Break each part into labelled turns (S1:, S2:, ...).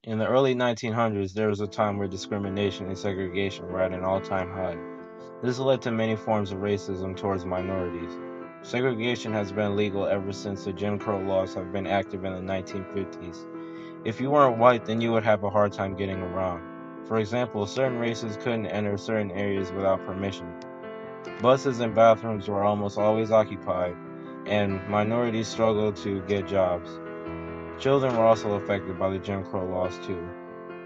S1: In the early 1900s, there was a time where discrimination and segregation were at an all-time high. This led to many forms of racism towards minorities. Segregation has been legal ever since the Jim Crow laws have been active in the 1950s. If you weren't white, then you would have a hard time getting around. For example, certain races couldn't enter certain areas without permission. Buses and bathrooms were almost always occupied, and minorities struggled to get jobs. Children were also affected by the Jim Crow laws too.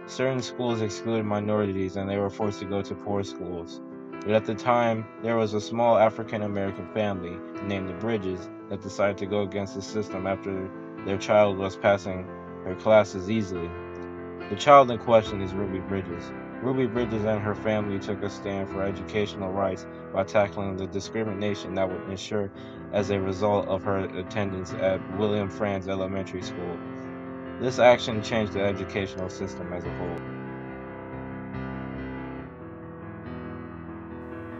S1: Certain schools excluded minorities and they were forced to go to poor schools. But at the time, there was a small African American family named the Bridges that decided to go against the system after their child was passing her classes easily. The child in question is Ruby Bridges. Ruby Bridges and her family took a stand for educational rights by tackling the discrimination that would ensure as a result of her attendance at William Franz Elementary School. This action changed the educational system as a whole.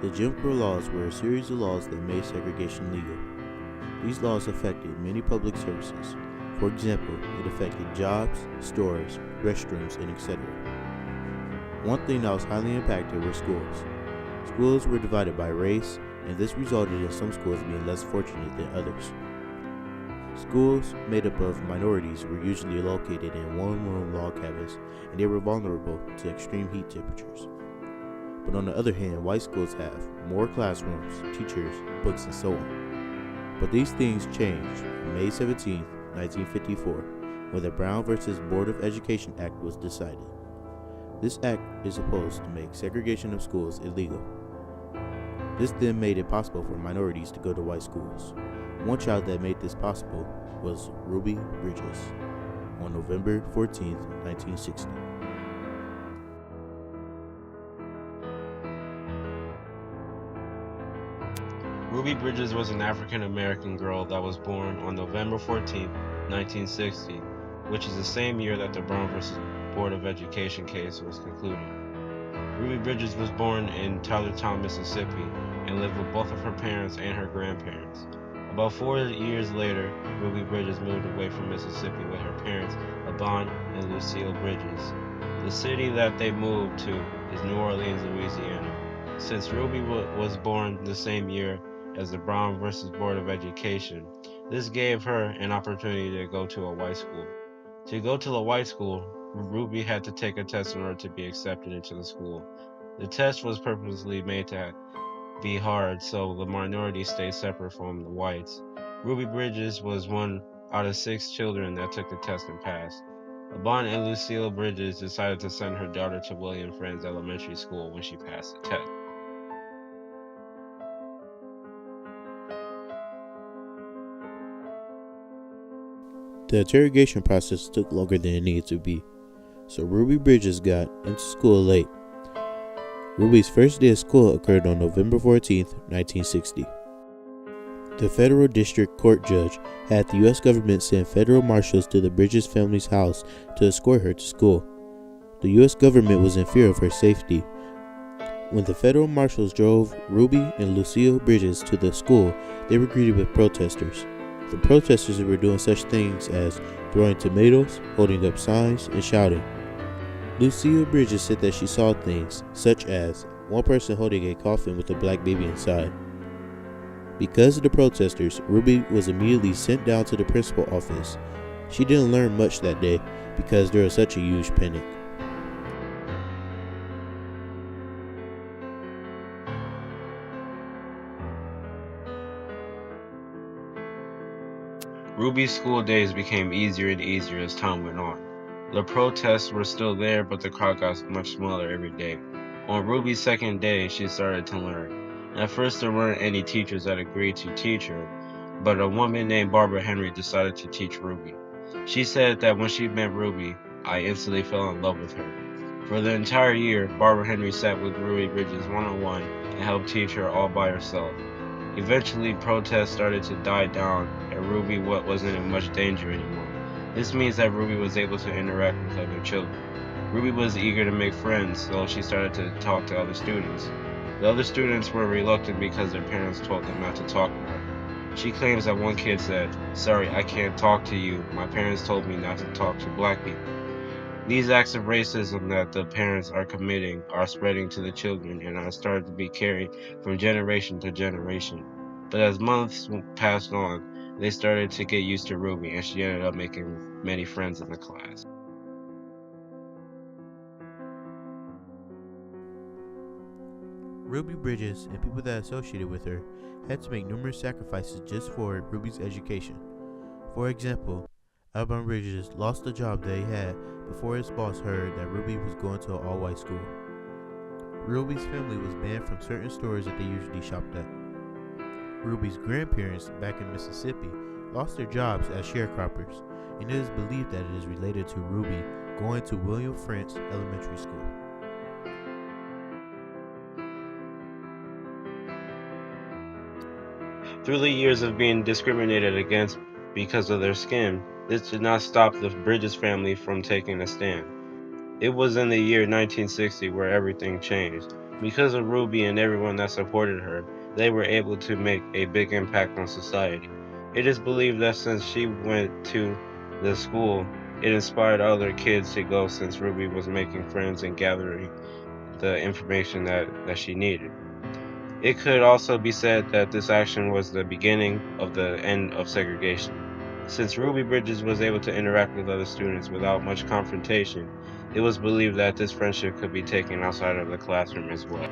S2: The Jim Crow laws were a series of laws that made segregation legal. These laws affected many public services. For example, it affected jobs, stores, restrooms, and etc. One thing that was highly impacted were schools. Schools were divided by race, and this resulted in some schools being less fortunate than others. Schools made up of minorities were usually located in one-room log cabins, and they were vulnerable to extreme heat temperatures. But on the other hand, white schools have more classrooms, teachers, books, and so on. But these things changed on May 17, 1954, when the Brown versus Board of Education Act was decided. This act is supposed to make segregation of schools illegal. This then made it possible for minorities to go to white schools. One child that made this possible was Ruby Bridges on November 14, 1960.
S1: Ruby Bridges was an African American girl that was born on November 14, 1960, which is the same year that the Brown versus Board of Education case was concluded. Ruby Bridges was born in Tylertown, Mississippi, and lived with both of her parents and her grandparents. About 4 years later, Ruby Bridges moved away from Mississippi with her parents, Abon and Lucille Bridges. The city that they moved to is New Orleans, Louisiana. Since Ruby was born the same year as the Brown versus Board of Education, this gave her an opportunity to go to a white school. To go to the white school, Ruby had to take a test in order to be accepted into the school. The test was purposely made to be hard so the minorities stay separate from the whites. Ruby Bridges was one out of 6 children that took the test and passed. Abon and Lucille Bridges decided to send her daughter to William Franz Elementary School when she passed the test.
S2: The interrogation process took longer than it needed to be, so Ruby Bridges got into school late. Ruby's first day of school occurred on November 14, 1960. The federal district court judge had the U.S. government send federal marshals to the Bridges family's house to escort her to school. The U.S. government was in fear of her safety. When the federal marshals drove Ruby and Lucille Bridges to the school, they were greeted with protesters. The protesters were doing such things as throwing tomatoes, holding up signs, and shouting. Lucille Bridges said that she saw things, such as one person holding a coffin with a black baby inside. Because of the protesters, Ruby was immediately sent down to the principal's office. She didn't learn much that day because there was such a huge panic.
S1: Ruby's school days became easier and easier as time went on. The protests were still there, but the crowd got much smaller every day. On Ruby's second day, she started to learn. At first, there weren't any teachers that agreed to teach her, but a woman named Barbara Henry decided to teach Ruby. She said that when she met Ruby, I instantly fell in love with her. For the entire year, Barbara Henry sat with Ruby Bridges one-on-one and helped teach her all by herself. Eventually, protests started to die down, and Ruby wasn't in much danger anymore. This means that Ruby was able to interact with other children. Ruby was eager to make friends, so she started to talk to other students. The other students were reluctant because their parents told them not to talk to her. She claims that one kid said, "Sorry, I can't talk to you. My parents told me not to talk to black people." These acts of racism that the parents are committing are spreading to the children and are starting to be carried from generation to generation. But as months passed on, they started to get used to Ruby, and she ended up making many friends in the class.
S2: Ruby Bridges and people that associated with her had to make numerous sacrifices just for Ruby's education. For example, Alban Bridges lost the job that he had before his boss heard that Ruby was going to an all-white school. Ruby's family was banned from certain stores that they usually shopped at. Ruby's grandparents back in Mississippi lost their jobs as sharecroppers, and it is believed that it is related to Ruby going to William Frantz Elementary School.
S1: Through the years of being discriminated against because of their skin, this did not stop the Bridges family from taking a stand. It was in the year 1960 where everything changed. Because of Ruby and everyone that supported her, they were able to make a big impact on society. It is believed that since she went to the school, it inspired other kids to go since Ruby was making friends and gathering the information that she needed. It could also be said that this action was the beginning of the end of segregation. Since Ruby Bridges was able to interact with other students without much confrontation, it was believed that this friendship could be taken outside of the classroom as well.